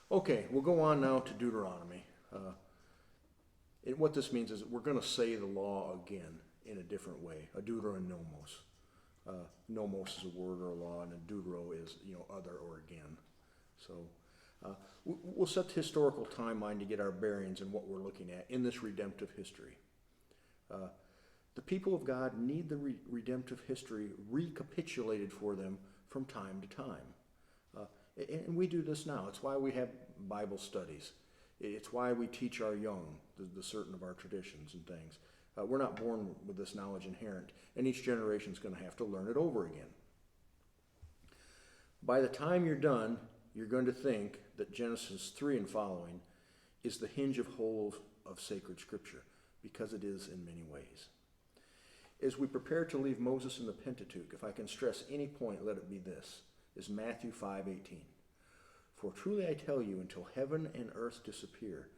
Okay, we'll go on now to Deuteronomy. What this means is we're going to say the law again in a different way, a deuteronomos. Nomos is a word or a law, and a deutero is, other or again. So we'll set the historical timeline to get our bearings in what we're looking at in this redemptive history. The people of God need the redemptive history recapitulated for them from time to time. And we do this now. It's why we have Bible studies. It's why we teach our young the certain of our traditions and things. We're not born with this knowledge inherent, and each generation is going to have to learn it over again. By the time you're done, you're going to think that Genesis 3 and following is the hinge of whole of sacred scripture, because it is in many ways. As we prepare to leave Moses in the Pentateuch, if I can stress any point, let it be this, is Matthew 5:18. For truly I tell you, until heaven and earth disappear,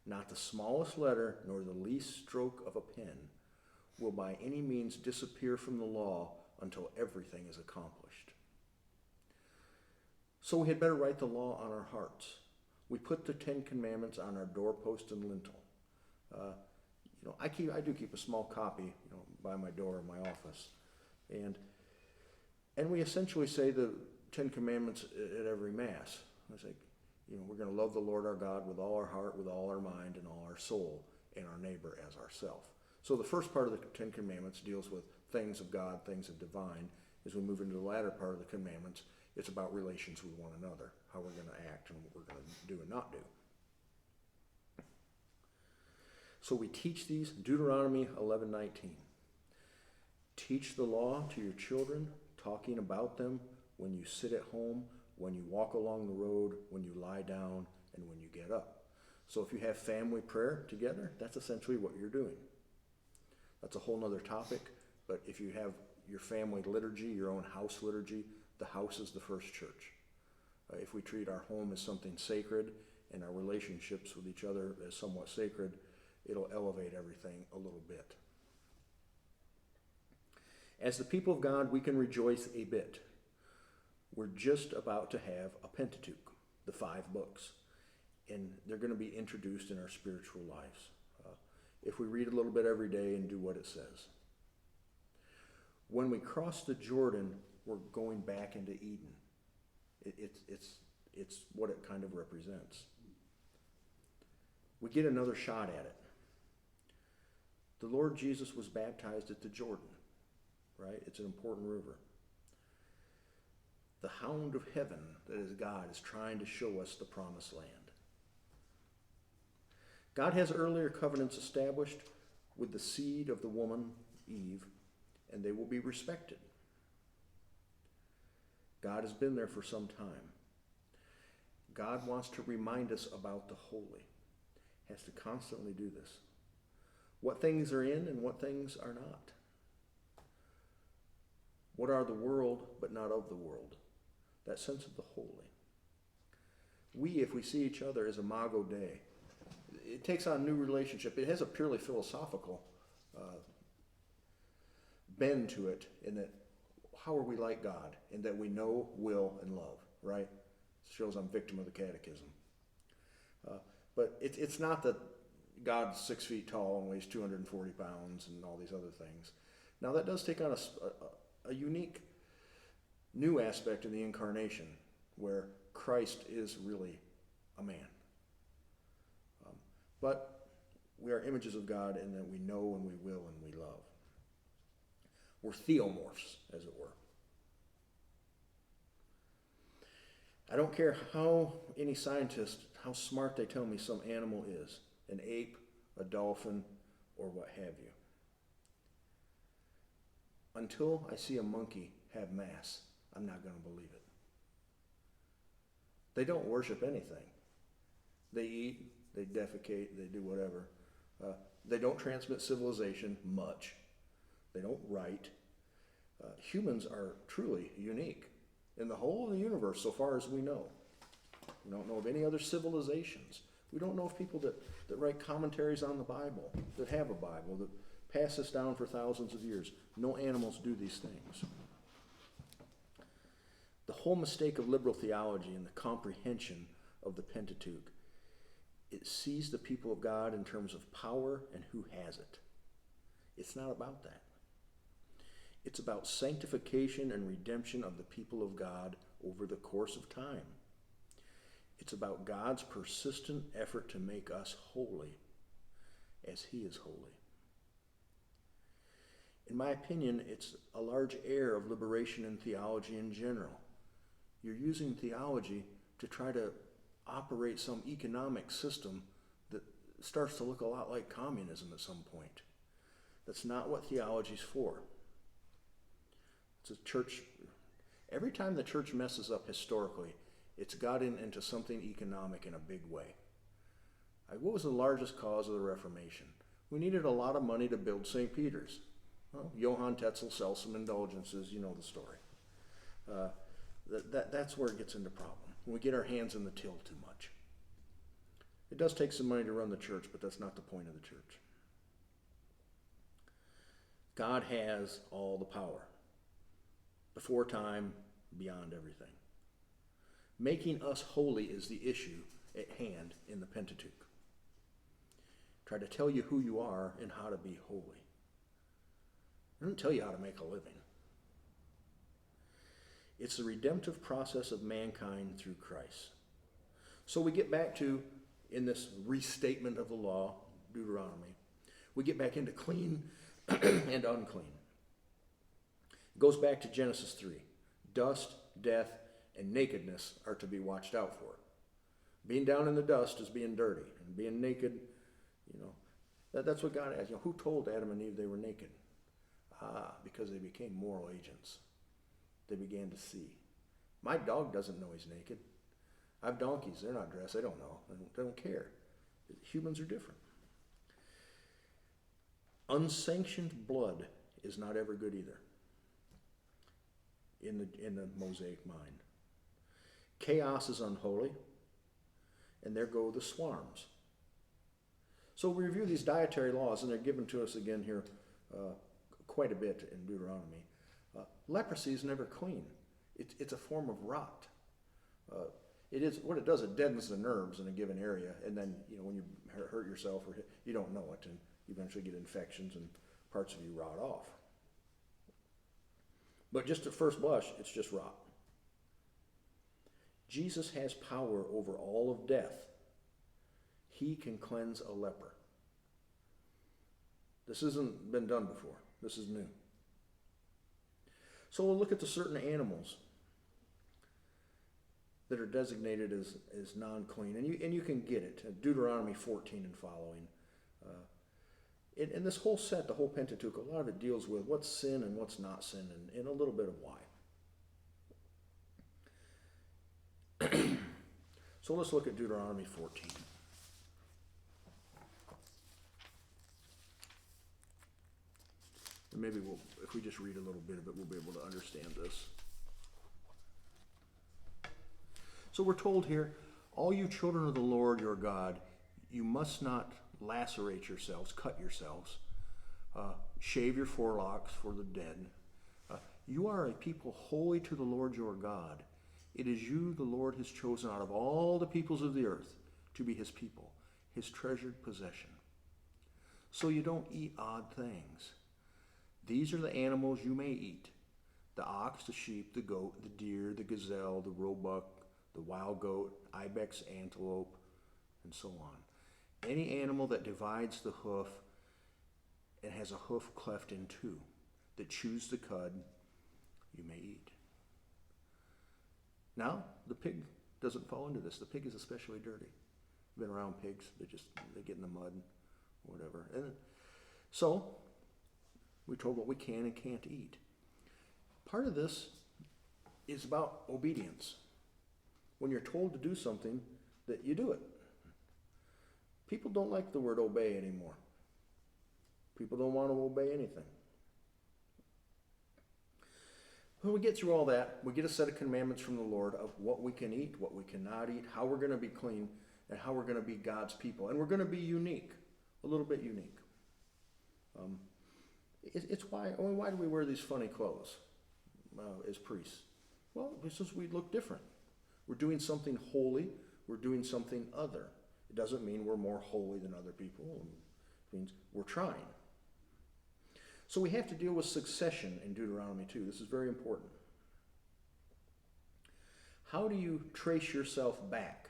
not the smallest letter nor the least stroke of a pen will by any means disappear from the law until everything is accomplished. So we had better write the law on our hearts. We put the 10 Commandments on our doorpost and lintel. I do keep a small copy, by my door in my office, and we essentially say the 10 Commandments at every Mass. It's like, we're going to love the Lord our God with all our heart, with all our mind, and all our soul, and our neighbor as ourself. So the first part of the 10 Commandments deals with things of God, things of divine. As we move into the latter part of the Commandments, it's about relations with one another, how we're going to act and what we're going to do and not do. So we teach these, Deuteronomy 11:19. Teach the law to your children, talking about them when you sit at home, when you walk along the road, when you lie down, and when you get up. So if you have family prayer together, that's essentially what you're doing. That's a whole other topic, but if you have your family liturgy, your own house liturgy, the house is the first church. If we treat our home as something sacred and our relationships with each other as somewhat sacred, it'll elevate everything a little bit. As the people of God, we can rejoice a bit. We're just about to have a Pentateuch, the 5 books, and they're going to be introduced in our spiritual lives if we read a little bit every day and do what it says. When we cross the Jordan, we're going back into Eden. It's what it kind of represents. We get another shot at it. The Lord Jesus was baptized at the Jordan, right? It's an important river. The hound of heaven, that is God, is trying to show us the promised land. God has earlier covenants established with the seed of the woman, Eve, and they will be respected. God has been there for some time. God wants to remind us about the holy. He has to constantly do this. What things are in and what things are not. What are the world but not of the world? That sense of the holy. If we see each other as Imago Dei, it takes on a new relationship. It has a purely philosophical bend to it in that how are we like God? In that we know, will, and love, right? It shows I'm victim of the catechism. But it's not that God's 6 feet tall and weighs 240 pounds and all these other things. Now that does take on a unique new aspect in the incarnation where Christ is really a man. But we are images of God in that we know and we will and we love. We're theomorphs, as it were. I don't care how any scientist, how smart they tell me some animal is, an ape, a dolphin, or what have you. Until I see a monkey have Mass, I'm not going to believe it. They don't worship anything. They eat, they defecate, they do whatever. They don't transmit civilization much. They don't write. Humans are truly unique in the whole of the universe so far as we know. We don't know of any other civilizations. We don't know of people that write commentaries on the Bible, that have a Bible, that pass this down for thousands of years. No animals do these things. The whole mistake of liberal theology and the comprehension of the Pentateuch, it sees the people of God in terms of power and who has it. It's not about that. It's about sanctification and redemption of the people of God over the course of time. It's about God's persistent effort to make us holy as He is holy. In my opinion, it's a large error of liberation in theology in general. You're using theology to try to operate some economic system that starts to look a lot like communism at some point. That's not what theology's for. It's a church. Every time the church messes up historically, it's got into something economic in a big way. Like, what was the largest cause of the Reformation? We needed a lot of money to build St. Peter's. Well, Johann Tetzel sells some indulgences, you know the story. That's where it gets into problem. When we get our hands in the till too much. It does take some money to run the church, but that's not the point of the church. God has all the power. Before time, beyond everything. Making us holy is the issue at hand in the Pentateuch. Try to tell you who you are and how to be holy. It doesn't tell you how to make a living. It's the redemptive process of mankind through Christ. So we get back to, in this restatement of the law, Deuteronomy, we get back into clean and unclean. It goes back to Genesis 3. Dust, death, and nakedness are to be watched out for. Being down in the dust is being dirty, and being naked, that's what God asked. Who told Adam and Eve they were naked? Because they became moral agents. They began to see. My dog doesn't know he's naked. I have donkeys. They're not dressed. They don't know. They don't care. Humans are different. Unsanctioned blood is not ever good either in the Mosaic mind. Chaos is unholy, and there go the swarms. So we review these dietary laws, and they're given to us again here quite a bit in Deuteronomy. Leprosy is never clean. It's a form of rot. It is what it does. It deadens the nerves in a given area, and then when you hurt yourself or you don't know it, and you eventually get infections and parts of you rot off. But just at first blush, it's just rot. Jesus has power over all of death. He can cleanse a leper. This hasn't been done before. This is new. So we'll look at the certain animals that are designated as non-clean. And you can get it. Deuteronomy 14 and following. In this whole set, the whole Pentateuch, a lot of it deals with what's sin and what's not sin, and a little bit of why. So let's look at Deuteronomy 14. And maybe if we just read a little bit of it, we'll be able to understand this. So we're told here, all you children of the Lord your God, you must not lacerate yourselves, cut yourselves, shave your forelocks for the dead. You are a people holy to the Lord your God. It is you the Lord has chosen out of all the peoples of the earth to be his people, his treasured possession. So you don't eat odd things. These are the animals you may eat: the ox, the sheep, the goat, the deer, the gazelle, the roebuck, the wild goat, ibex, antelope, and so on. Any animal that divides the hoof and has a hoof cleft in two, that chews the cud, you may eat. Now, the pig doesn't fall into this. The pig is especially dirty. Been around pigs, they get in the mud, whatever. And so, we're told what we can and can't eat. Part of this is about obedience. When you're told to do something, that you do it. People don't like the word obey anymore. People don't want to obey anything. When we get through all that, we get a set of commandments from the Lord of what we can eat, what we cannot eat, how we're going to be clean, and how we're going to be God's people. And we're going to be unique, a little bit unique. It's why do we wear these funny clothes as priests? Well, it's just we look different. We're doing something holy. We're doing something other. It doesn't mean we're more holy than other people. It means we're trying. So we have to deal with succession in Deuteronomy 2. This is very important. How do you trace yourself back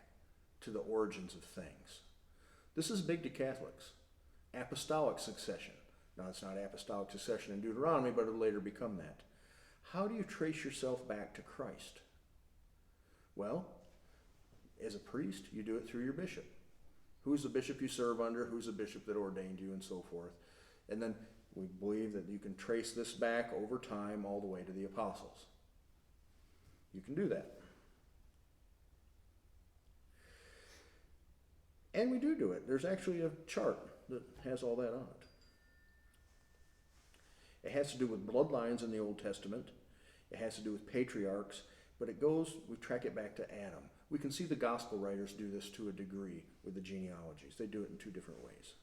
to the origins of things? This is big to Catholics. Apostolic succession. Now, it's not apostolic succession in Deuteronomy, but it'll later become that. How do you trace yourself back to Christ? Well, as a priest, you do it through your bishop. Who's the bishop you serve under? Who's the bishop that ordained you, and so forth. And then we believe that you can trace this back over time all the way to the apostles. You can do that. And we do it. There's actually a chart that has all that on it. It has to do with bloodlines in the Old Testament. It has to do with patriarchs. But we track it back to Adam. We can see the gospel writers do this to a degree with the genealogies. They do it in two different ways.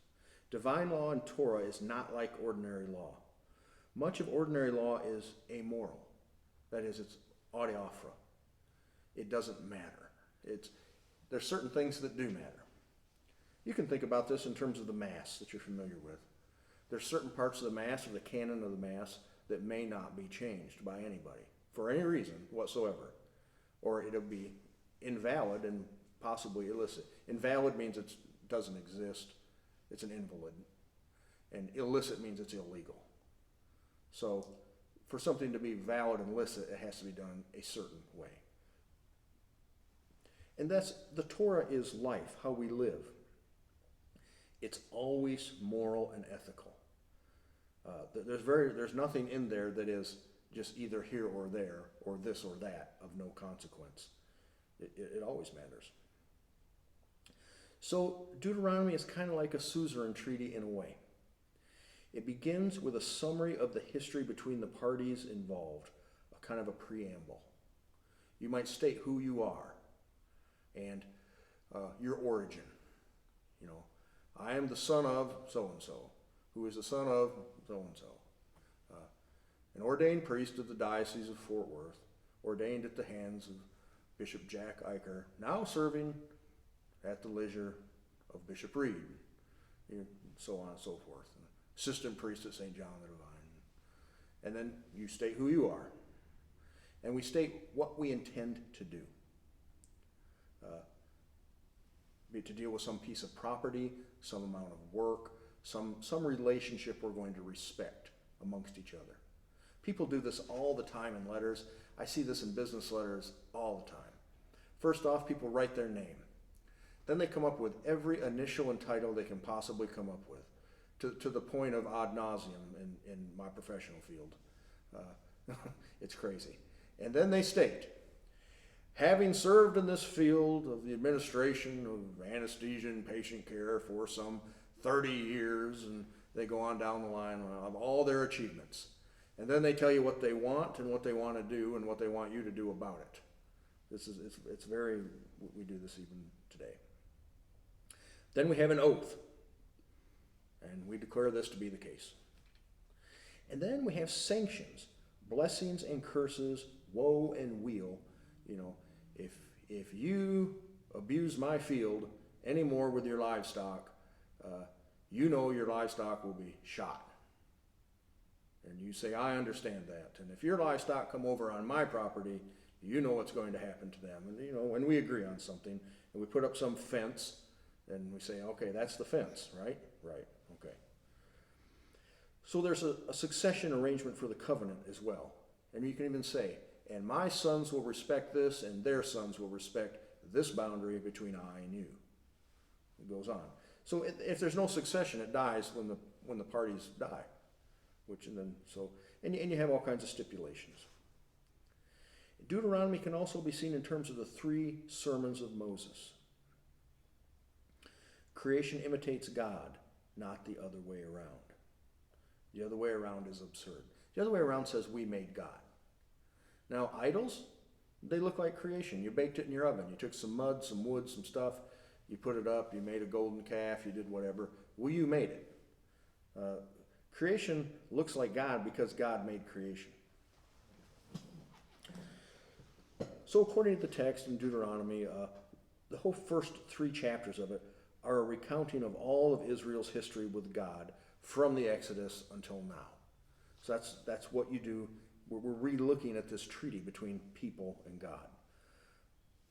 Divine law and Torah is not like ordinary law. Much of ordinary law is amoral. That is, it's adiaphora. It doesn't matter. There's certain things that do matter. You can think about this in terms of the Mass that you're familiar with. There's certain parts of the Mass, or the canon of the Mass, that may not be changed by anybody for any reason whatsoever. Or it'll be invalid and possibly illicit. Invalid means it doesn't exist. It's an invalid. And illicit means it's illegal. So for something to be valid and licit, it has to be done a certain way. And the Torah is life, how we live. It's always moral and ethical. There's nothing in there that is just either here or there, or this or that, of no consequence. It always matters. So Deuteronomy is kind of like a suzerain treaty in a way. It begins with a summary of the history between the parties involved, a kind of a preamble. You might state who you are and your origin. You know, I am the son of so-and-so, who is the son of so-and-so. An ordained priest of the Diocese of Fort Worth, ordained at the hands of Bishop Jack Eicher, now serving at the leisure of Bishop Reed, so on and so forth. Assistant priest at St. John the Divine. And then you state who you are. And we state what we intend to do. To deal with some piece of property, some amount of work, some relationship we're going to respect amongst each other. People do this all the time in letters. I see this in business letters all the time. First off, people write their name. Then they come up with every initial and title they can possibly come up with, to the point of ad nauseum in my professional field. It's crazy. And then they state, having served in this field of the administration of anesthesia and patient care for some 30 years, and they go on down the line of all their achievements. And then they tell you what they want and what they want to do and what they want you to do about it. We do this even today. Then we have an oath, and we declare this to be the case. And then we have sanctions, blessings and curses, woe and weal. You know, if you abuse my field anymore with your livestock, you know your livestock will be shot. And you say, I understand that. And if your livestock come over on my property, you know what's going to happen to them. And, you know, when we agree on something, and we put up some fence, and we say, okay, that's the fence, right? Right, okay. So there's a succession arrangement for the covenant as well. And you can even say, and my sons will respect this, and their sons will respect this boundary between I and you. It goes on. So if there's no succession, it dies when the parties die. And you have all kinds of stipulations. Deuteronomy can also be seen in terms of the 3 sermons of Moses. Creation imitates God, not the other way around. The other way around is absurd. The other way around says we made God. Now, idols, they look like creation. You baked it in your oven. You took some mud, some wood, some stuff. You put it up. You made a golden calf. You did whatever. Well, you made it. Creation looks like God because God made creation. So according to the text in Deuteronomy, the whole first 3 chapters of it are a recounting of all of Israel's history with God from the Exodus until now. So that's what you do. We're re-looking at this treaty between people and God.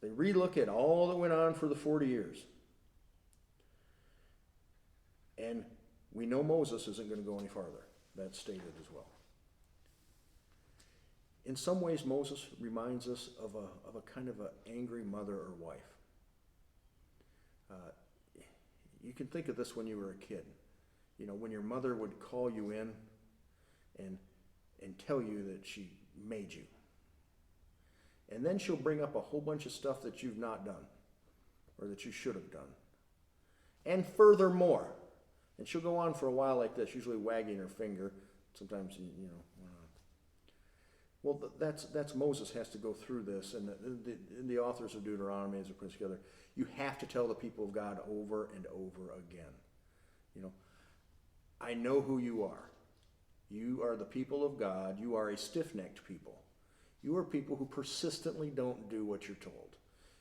They re-look at all that went on for the 40 years. And we know Moses isn't going to go any farther. That's stated as well. In some ways, Moses reminds us of a kind of an angry mother or wife. You can think of this when you were a kid. You know, when your mother would call you in and tell you that she made you. And then she'll bring up a whole bunch of stuff that you've not done or that you should have done. And furthermore, and she'll go on for a while like this, usually wagging her finger. Sometimes, you know. Well, that's Moses has to go through this, and the authors of Deuteronomy, as they put together, you have to tell the people of God over and over again. You know, I know who you are. You are the people of God. You are a stiff-necked people. You are people who persistently don't do what you're told.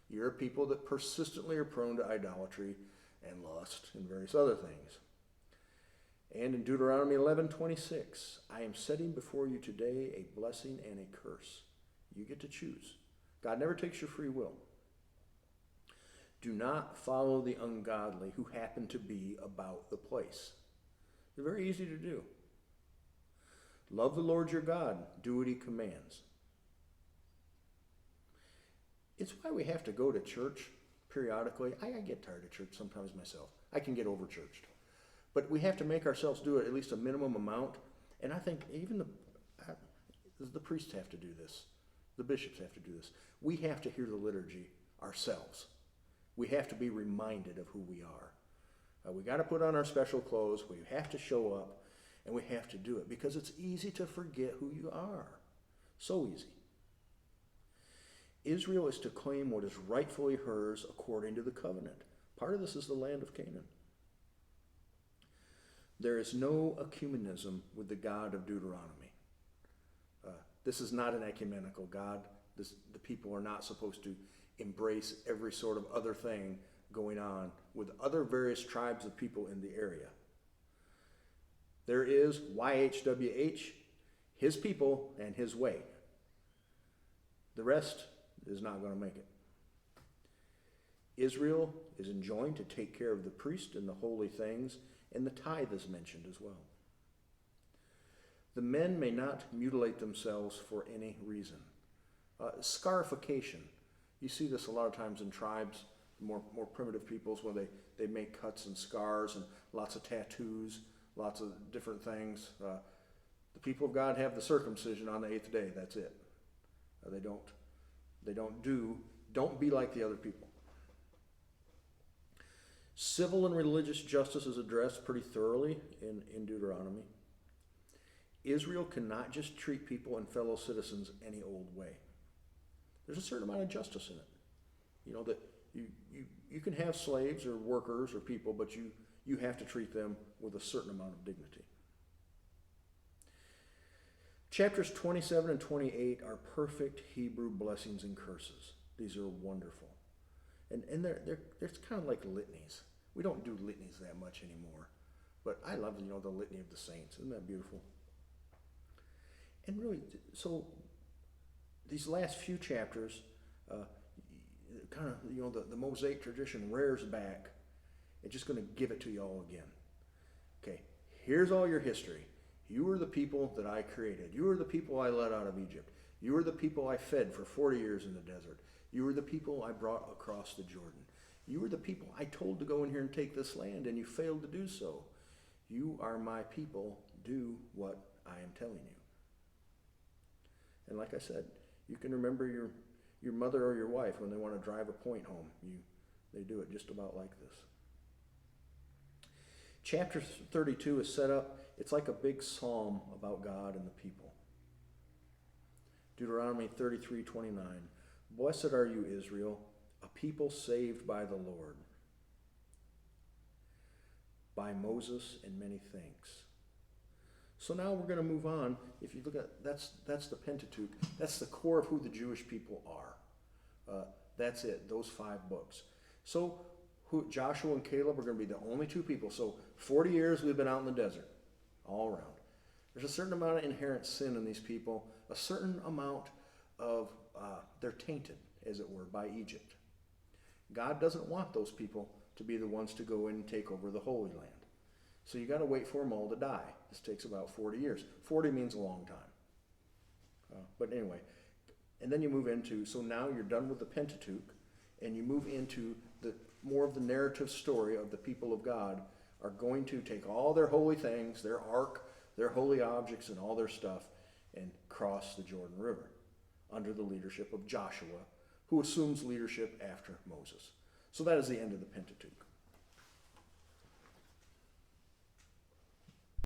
You're people that persistently are prone to idolatry and lust and various other things. And in Deuteronomy 11:26, I am setting before you today a blessing and a curse. You get to choose. God never takes your free will. Do not follow the ungodly who happen to be about the place. They're very easy to do. Love the Lord your God. Do what he commands. It's why we have to go to church periodically. I get tired of church sometimes myself. I can get over-churched. But we have to make ourselves do it at least a minimum amount. And I think even the priests have to do this. The bishops have to do this. We have to hear the liturgy ourselves. We have to be reminded of who we are. We got to put on our special clothes. We have to show up. And we have to do it because it's easy to forget who you are. So easy. Israel is to claim what is rightfully hers according to the covenant. Part of this is the land of Canaan. There is no ecumenism with the God of Deuteronomy. This is not an ecumenical God. The people are not supposed to embrace every sort of other thing going on with other various tribes of people in the area. There is YHWH, his people and his way. The rest is not going to make it. Israel is enjoined to take care of the priest and the holy things, and the tithe is mentioned as well. The men may not mutilate themselves for any reason. Scarification. You see this a lot of times in tribes, more primitive peoples, where they make cuts and scars and lots of tattoos, lots of different things. The people of God have the circumcision on the 8th day. That's it. Don't be like the other people. Civil and religious justice is addressed pretty thoroughly in Deuteronomy. Israel cannot just treat people and fellow citizens any old way. There's a certain amount of justice in it. You know, that you can have slaves or workers or people, but you have to treat them with a certain amount of dignity. Chapters 27 and 28 are perfect Hebrew blessings and curses. These are wonderful. And they're kind of like litanies. We don't do litanies that much anymore. But I love, the litany of the saints. Isn't that beautiful? And really, so these last few chapters, kind of, the Mosaic tradition rears back. It's just going to give it to you all again. Okay, here's all your history. You are the people that I created. You are the people I led out of Egypt. You are the people I fed for 40 years in the desert. You are the people I brought across the Jordan. You are the people I told to go in here and take this land, and you failed to do so. You are my people. Do what I am telling you. And like I said, you can remember your mother or your wife when they want to drive a point home. They do it just about like this. Chapter 32 is set up, it's like a big psalm about God and the people. Deuteronomy 33:29. Blessed are you, Israel, a people saved by the Lord, by Moses and many thanks. So now we're going to move on. If you look at, that's the Pentateuch. That's the core of who the Jewish people are. That's it, those 5 books. So Joshua and Caleb are going to be the only two people. So 40 years we've been out in the desert, all around. There's a certain amount of inherent sin in these people, a certain amount of, they're tainted, as it were, by Egypt. God doesn't want those people to be the ones to go in and take over the Holy Land. So you got to wait for them all to die. This takes about 40 years. 40 means a long time. But anyway, and then you move into, so now you're done with the Pentateuch, and you move into the more of the narrative story of the people of God are going to take all their holy things, their ark, their holy objects, and all their stuff, and cross the Jordan River under the leadership of Joshua, who assumes leadership after Moses. So that is the end of the Pentateuch.